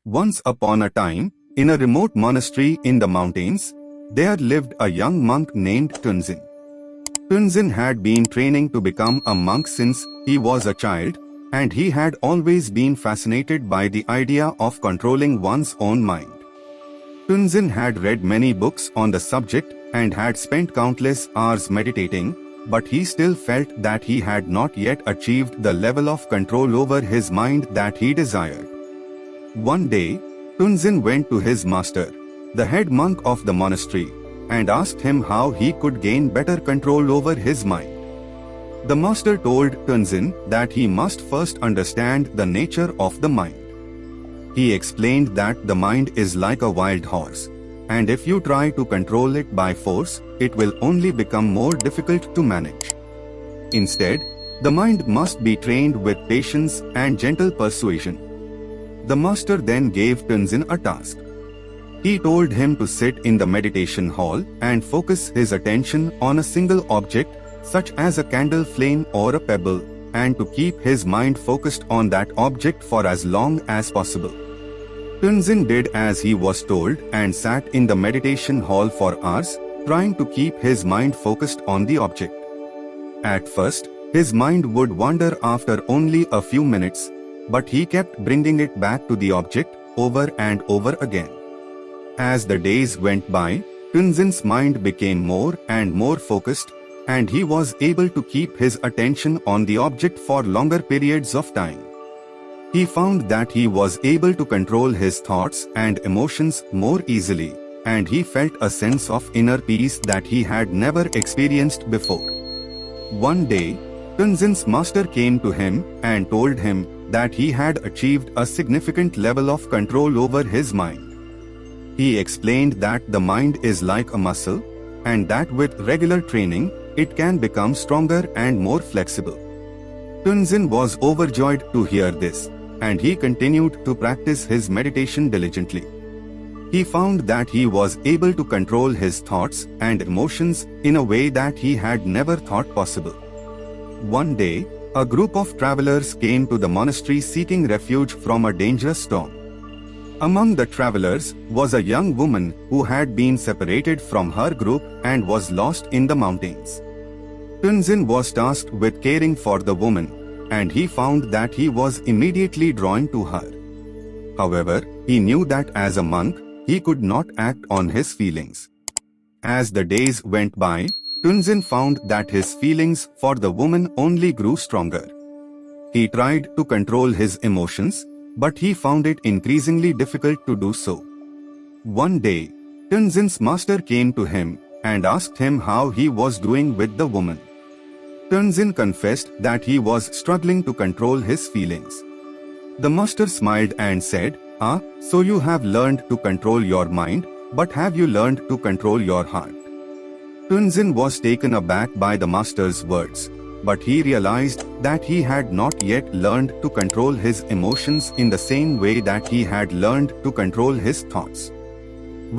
Once upon a time, in a remote monastery in the mountains, there lived a young monk named Tenzin. Tenzin had been training to become a monk since he was a child, and he had always been fascinated by the idea of controlling one's own mind. Tenzin had read many books on the subject and had spent countless hours meditating, but he still felt that he had not yet achieved the level of control over his mind that he desired. One day, Tenzin went to his master, the head monk of the monastery, and asked him how he could gain better control over his mind. The master told Tenzin that he must first understand the nature of the mind. He explained that the mind is like a wild horse, and if you try to control it by force, it will only become more difficult to manage. Instead, the mind must be trained with patience and gentle persuasion. The master then gave Tenzin a task. He told him to sit in the meditation hall and focus his attention on a single object, such as a candle flame or a pebble, and to keep his mind focused on that object for as long as possible. Tenzin did as he was told and sat in the meditation hall for hours, trying to keep his mind focused on the object. At first, his mind would wander after only a few minutes, but he kept bringing it back to the object over and over again. As the days went by, Tenzin's mind became more and more focused, and he was able to keep his attention on the object for longer periods of time. He found that he was able to control his thoughts and emotions more easily, and he felt a sense of inner peace that he had never experienced before. One day, Tenzin's master came to him and told him that he had achieved a significant level of control over his mind. He explained that the mind is like a muscle, and that with regular training, it can become stronger and more flexible. Tenzin was overjoyed to hear this, and he continued to practice his meditation diligently. He found that he was able to control his thoughts and emotions in a way that he had never thought possible. One day, a group of travelers came to the monastery seeking refuge from a dangerous storm. Among the travelers was a young woman who had been separated from her group and was lost in the mountains. Tenzin was tasked with caring for the woman, and he found that he was immediately drawn to her. However, he knew that as a monk, he could not act on his feelings. As the days went by, Tenzin found that his feelings for the woman only grew stronger. He tried to control his emotions, but he found it increasingly difficult to do so. One day, Tenzin's master came to him and asked him how he was doing with the woman. Tenzin confessed that he was struggling to control his feelings. The master smiled and said, "So you have learned to control your mind, but have you learned to control your heart?" Tenzin was taken aback by the master's words, but he realized that he had not yet learned to control his emotions in the same way that he had learned to control his thoughts.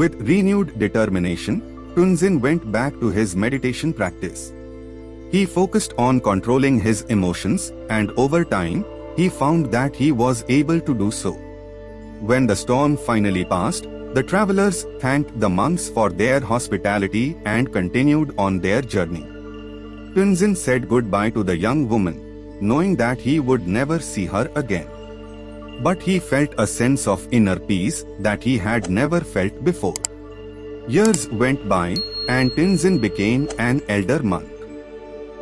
With renewed determination, Tenzin went back to his meditation practice. He focused on controlling his emotions, and over time, he found that he was able to do so. When the storm finally passed, the travelers thanked the monks for their hospitality and continued on their journey. Tenzin said goodbye to the young woman, knowing that he would never see her again. But he felt a sense of inner peace that he had never felt before. Years went by, and Tenzin became an elder monk.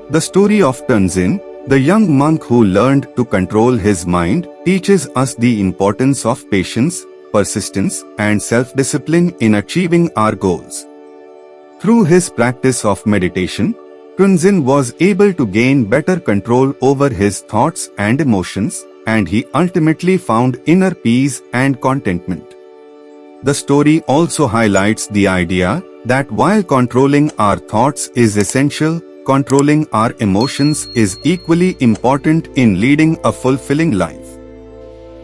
The story of Tenzin, the young monk who learned to control his mind, teaches us the importance of patience, persistence, and self-discipline in achieving our goals. Through his practice of meditation, Tenzin was able to gain better control over his thoughts and emotions, and he ultimately found inner peace and contentment. The story also highlights the idea that while controlling our thoughts is essential, controlling our emotions is equally important in leading a fulfilling life.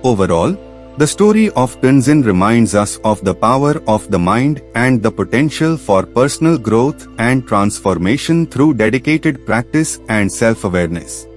Overall, the story of Tenzin reminds us of the power of the mind and the potential for personal growth and transformation through dedicated practice and self-awareness.